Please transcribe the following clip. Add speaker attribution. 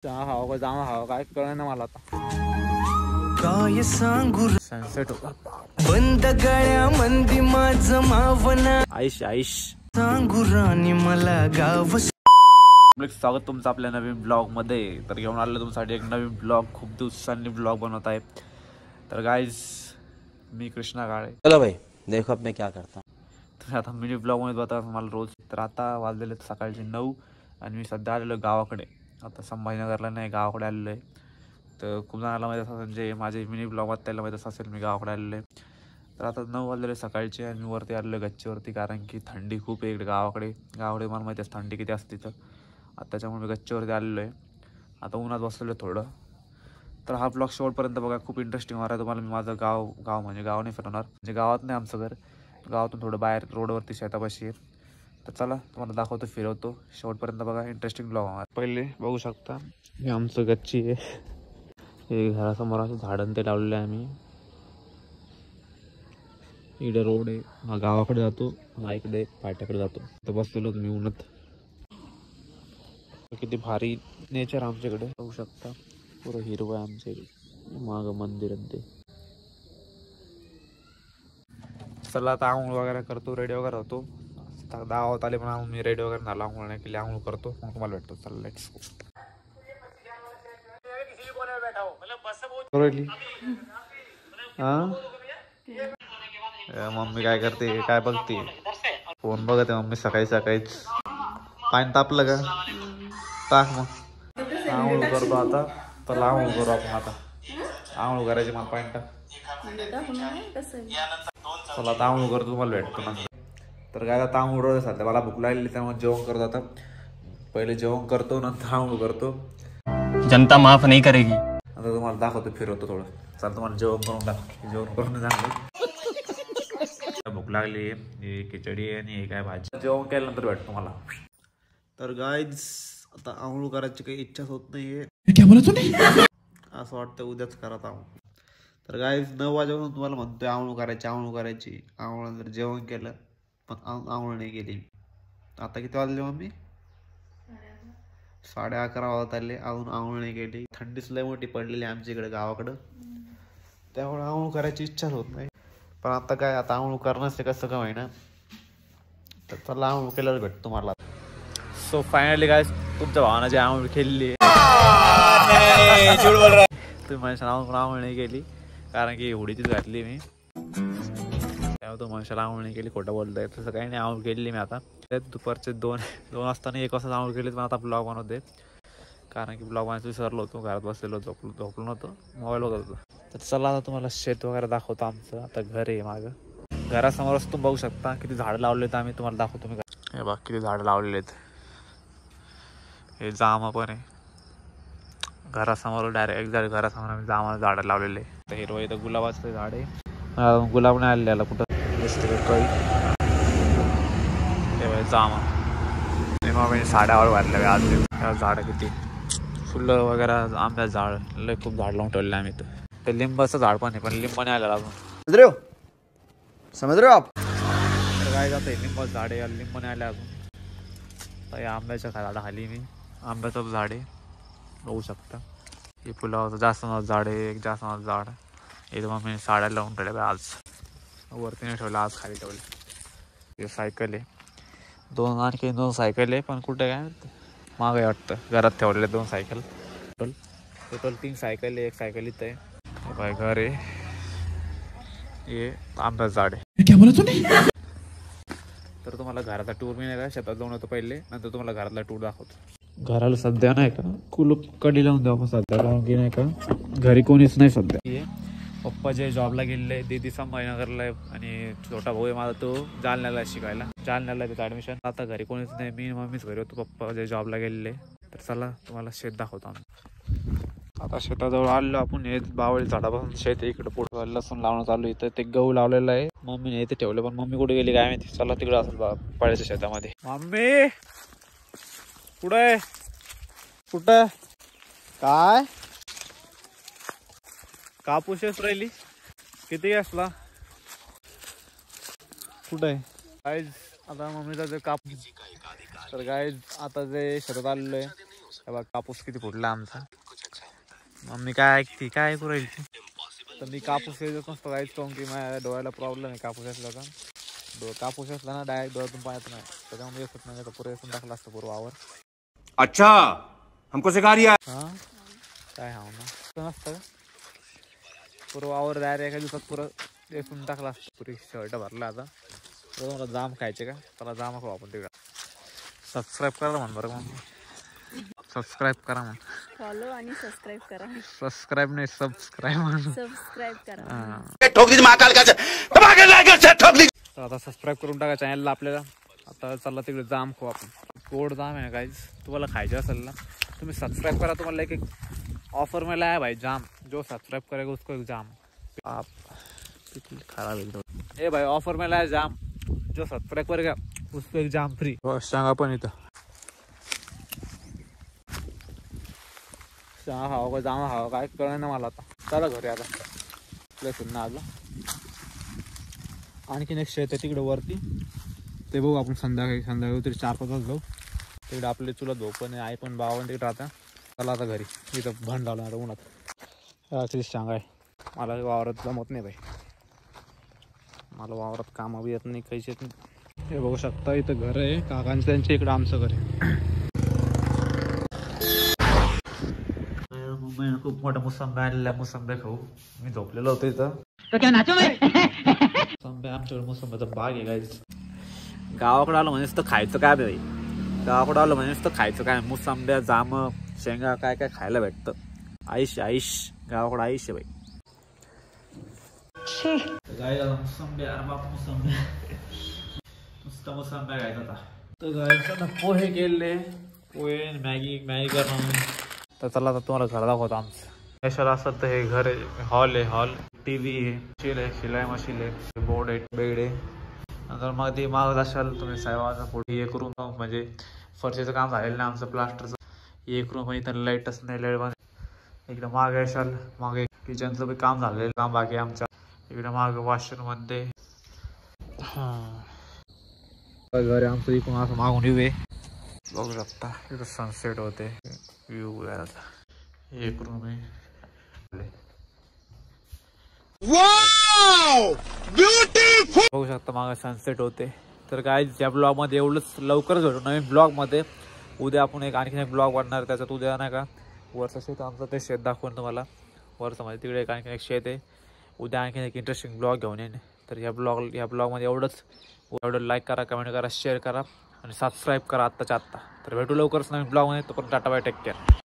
Speaker 1: जामा हाव काय कळ ना मला आता काय सांगू सनसेट बंद गळ्या मंदी माझं मावना आईश आईश सांगू राणी मला गाव। स्वागत तुमचं आपल्या नवीन ब्लॉग मध्ये। तर घेऊन आलो तुमच्यासाठी एक नवीन ब्लॉग। खूप दिवसांनी ब्लॉग बनवत आहे। तर गाइस मी कृष्णा काळे।
Speaker 2: चलो भाई देखो अब मैं क्या करता।
Speaker 1: तर आता मिनी ब्लॉग मध्ये बघा मला रोज। तर आता वाजलेले सकाळचे 9 आणि मी सध्या आलेलो गावाकडे। आता संभाजीनगरला नाही गावाकडे आलेलो आहे। तर खूप जणांना माहीत असेल म्हणजे माझे मिनी ब्लॉगमध्ये त्याला माहीत असेल मी गावाकडे आलेलो आहे। तर आता 9 वाजलेले सकाळचे आणि मी वरती आलेलो गच्चीवरती कारण की थंडी खूप आहे इकडे गावाकडे। गावाकडे मला माहिती आहे थंडी किती असते। तर आता त्याच्यामुळे मी गच्चीवरती आलेलो आहे। आता उन्हात बसलेलो थोडं। तर हा ब्लॉग शेवटपर्यंत बघा खूप इंटरेस्टिंग होणार आहे तुम्हाला। मी माझं गाव म्हणजे गाव नाही फिरवणार म्हणजे गावात नाही आमचं घर। गावातून थोडं बाहेर रोडवरती शेतापाशी आहे। तर चला तुम्हाला दाखवतो फिरवतो शेवटपर्यंत बघा इंटरेस्टिंग ब्लॉग होणार। पहिले बघू शकता हे आमचं गच्ची आहे। हे घरासमोर असं झाडं ते लावलेलं आहे आम्ही। इकडे रोड आहे हा गावाकडे जातो हा इकडे पाट्याकडे जातो। तर बसलेलो मी उन्हात। किती भारी नेचर आमच्याकडे बघू शकता। पुरं हिरवं आहे आमच्या इकडे मागं मंदिर ते। चला आता आंघोळ वगैरे करतो रेडी वगैरे होतो। दावत आले पण मी रेडी वगैरे झाला आंघोळ नाही केली। आंघोळ करतो मग तुम्हाला भेटतो। चला लेट्स गो। मम्मी काय करते काय बघते फोन बघते मम्मी सकाळी सकाळीच। पाणी तापलं का टाक मग आंघोळ करतो आता। तर आंघोळ करू आपण आता। आंघोळ करायची मग पाणी टाक। चला आता आंघोळ करतो तुम्हाला भेटतो नंतर। तर काय आता आंघोळ सध्या मला भूक लागलेली त्यामुळे जेवण करतो आता। पहिले जेवण करतो नंतर आंघोळ करतो।
Speaker 3: जनता माफ नहीं करेगी।
Speaker 1: आता तुम्हाला दाखवतो फिरवतो थोडं। चल तुम्हाला जेवण करून टाक जेवण करून जाणार। भूक लागली ही खिचडी आहे आणि हे काय भाजी। जेवण केल्यानंतर भेटतो मला। तर गाईज आता आंघोळ करायची काही इच्छाच होत नाहीये। असं वाटतं उद्याच करत आंघोळ। तर गाईज 9 वाजेपासून तुम्हाला म्हणतोय आंघोळ करायची आंघोळ करायची। आंघोळ नंतर जेवण केलं पण आंघोळ नाही केली। आता किती वाजले मम्मी 11:30 वाजत आले अजून आंघोळ नाही केली। थंडीच लय मोठी पडलेली आमच्या इकडे गावाकडं त्यामुळे आंघोळ करायची इच्छाच होत नाही। पण आता काय आता आंघोळ करणंच ते कसं का होईना। तर चला आंघोळ केल्यावर भेटतो तुम्हाला। सो फायनली काय तुमच्या भावानं जी आंघोळ केलेली तुम्ही माणसाला आंघोळ नाही केली कारण की होडीचीच घातली मी। त्यामुळे तो माणसाला आंघोळ नाही केली खोटं बोलतोय तसं काही नाही। आंघोळ केली मी आता दुपारचे 2 वाजता 1 वाजता आंघोळ केली। पण आता ब्लॉग बनवते कारण की ब्लॉग बनायचं विसरलो होतो घरात बसलेलो झोपलो नव्हतो मोबाईल होत होतो। तर चला आता तुम्हाला शेत वगैरे दाखवतो आमचं। आता घर आहे मागं घरासमोरच तुम्ही बघू शकता किती झाडं लावले आहेत आम्ही तुम्हाला दाखवतो। मी हे बघ किती झाडं लावलेले आहेत। हे जामा पण आहे घरासमोर डायरेक्ट घरासमोर आम्ही जामा झाडं लावलेले। तर हिरवं इथं गुलाबाचं झाड आहे। गुलाब नाही आलेला कुठं कळी हे जामा मी साड्यावर भरले आज। झाडं किती फुलं वगैरे आंब्याचं झाड लय खूप झाड लावून ठेवले आम्ही। तर लिंबाचं झाड पण आहे पण लिंब नाही आलेला अजून समज रे आप। तर काय जातं लिंबाचं झाड आहे लिंब नाही आले अजून। तर आंब्याच्या झाडं खाली मी आंब्याचं झाड आहे बघू शकता। हे फुलाचं जास्वंदाचं झाड आहे एक जास्वंदाचं झाड। हे मग मी साड्या लावून ठेवल्या आज वरती नाही ठेवलं आज खाली ठेवले। हे सायकल आहे आणखी 2 सायकल आहे पण कुठे काय मागे वाटतं घरात ठेवलेले 2 सायकल। टोटल 3 सायकल आहे एक सायकल इथं आहे। बाय घर आहे हे आंब्याचं झाड आहे। तर तुम्हाला घरातला टूर मी नाही का शेतात जाऊन येतो पहिले नंतर तुम्हाला घरातला टूर दाखवतो। घराला सध्या नाही का कुलूप कडी लावून द्यावं सध्या कारण की नाही का घरी कोणीच नाही सध्या। पप्पा जे जॉबला गेलेले दीदी संभाजीनगरला आहे आणि छोटा भाऊ आहे माझा तो जालन्याला शिकायला जालन्याला तिथं ॲडमिशन। आता घरी कोणीच नाही मी मम्मीच घरी होतो पप्पा जे जॉबला गेलेले। तर चला तुम्हाला शेत दाखवतो आम्ही। आता शेताजवळ आलो आपण। हे बावळी झाडापासून शेत इकडे पुढे लसूण लावणं चालू इथं ते गहू लावलेलं आहे। मम्मीने इथे ठेवलं पण मम्मी कुठे गेली काय माहिती। चला तिकडे असेल पळ्याच्या शेतामध्ये। मम्मी कुठे कुठं काय कापूसच राहिली किती असला कुठे गाईज आता मम्मीचा जे कापूस। तर गाईज आता जे शेतात आलेलो आहे तेव्हा कापूस किती फुटला आमचा. मम्मी काय ऐकते काय ऐकू राहील ती. तर मी कापूस येतच नसतो काहीच काहून की माझ्या डोळ्याला प्रॉब्लेम आहे कापूस असला का. कापूस असला ना डायरेक्ट डोळ्यातून पाहत नाही त्याच्यामुळे येत नाही तर पुरे येसून टाकला असतं पूर्वावर.
Speaker 2: अच्छा हमको सिखा रिया
Speaker 1: हां काय हाव ना नसतं का पूर्वावर डायरेक्ट एका दिवसात पुरं येसून टाकला असतं. पुरी शर्ट भरला आता मला जाम खायचे का त्याला जाम खाऊ आपण तिकडं. सबस्क्राईब करा म्हण बरं मग. सबस्क्राईब करा म्हण.
Speaker 4: फॉलो आणि सबस्क्राईब करा.
Speaker 1: सबस्क्राईब नाही सबस्क्राईब म्हणून
Speaker 4: सबस्क्राईब करा.
Speaker 1: तर आता सबस्क्राईब करून टाका चॅनलला आपल्याला. आता चालला तिकडे जाम खाऊ आपण. गोड जाम आहे ना काहीच. तुम्हाला खायचे असेल ना तुम्ही सबस्क्राईब करा. तुम्हाला एक ऑफर मिला है भाई जाम. जो सब्सक्राइब करेगा उसको एक जाम. आप खराब एकदम. ए भाई ऑफर मिला है जाम. जो सब्सक्राइब करेगा उसको एक जाम फ्री. सांगा पण इथं सांगा खावं का जाम खावं काय कळलं ना मला आता. चला घरी आता प्लेसून ना आलं. आणखीन एक शेत आहे तिकडे वरती ते बघू आपण संध्याकाळी तरी 4-5 वाजता जाऊ. तिकडे आपले चुलत भाऊ पण आई पण भावा तिकडे राहता. चला आता घरी. इथं भंड लावलं आता उन्हात. तरी सांगाय मला वावरात जमत नाही भाई. मला वावरात कामं बी येत नाही काहीच येत नाही. हे बघू शकता इथं घर आहे काकांचं त्यांच्या इकडं आमचं घर आहे. मुंबईनं खूप मोठा मुसंबा आणलेला. मुसंबे खाऊ मी झोपलेलो होतो इथं. मुसंबे आमच्याकडे मुसंब्याचा बाग आहे गाईच. गावाकडे आलं म्हणजे नुसतं खायचं काय भाई. गावाकडे आलं म्हणजे नुसतं खायचं काय. मुसंब्या जाम शेंगा काय काय खायला भेटतं. आईश गावाकडे आईश आहे भाई. मुसंब्या नुसतं मुसंब्या खायचा आता. तर गायचं पोहे केले. पोहे मॅगी करणं. तर चला आता तुम्हाला घर दाखवतो आमचं. कशाला असत हे घर आहे. हॉल आहे. हॉल टीव्ही आहे. शिलाई मशीन आहे. बोर्ड आहे. बेड आहे. नंतर मग ते मागत असाल तुम्ही साहेबाचा पुढे हे करून म्हणजे फरशीचं काम झालेलं नाही आमचं प्लास्टरचं. एक रूम इथं लाईटच नाही. लाईट बंद. इकडे मागे असाल मागे किचनचं बी काम झालेलं काम बाकी आमच्या. इकडे मागे वॉशरूम मध्ये घर आमचं इकडून असं मागून येऊ आहे. बघू शकता इथं सनसेट होते. व्ह्यू एक रूम आहे. बघू शकता मागे सनसेट होते. तर काय या ब्लॉग मध्ये एवढंच. लवकरच भेटू नवीन ब्लॉग मध्ये. उद्या आपण आणखीन एक ब्लॉग बनणार. त्याच्यात उद्या नाही का वरचं शेत आमचं ते शेत दाखवून तुम्हाला. वरचं मध्ये तिकडे एक आणखीन एक शेत आहे. उद्या आणखीन एक इंटरेस्टिंग ब्लॉग घेऊन येईन. तर या ब्लॉगमध्ये एवढंच. एवढं लाईक करा कमेंट करा शेअर करा आणि सबस्क्राईब करा आत्ताच्या आत्ता. तर भेटू लवकरच नवीन ब्लॉग मध्ये. तो पण टाटा बाय टेक केअर.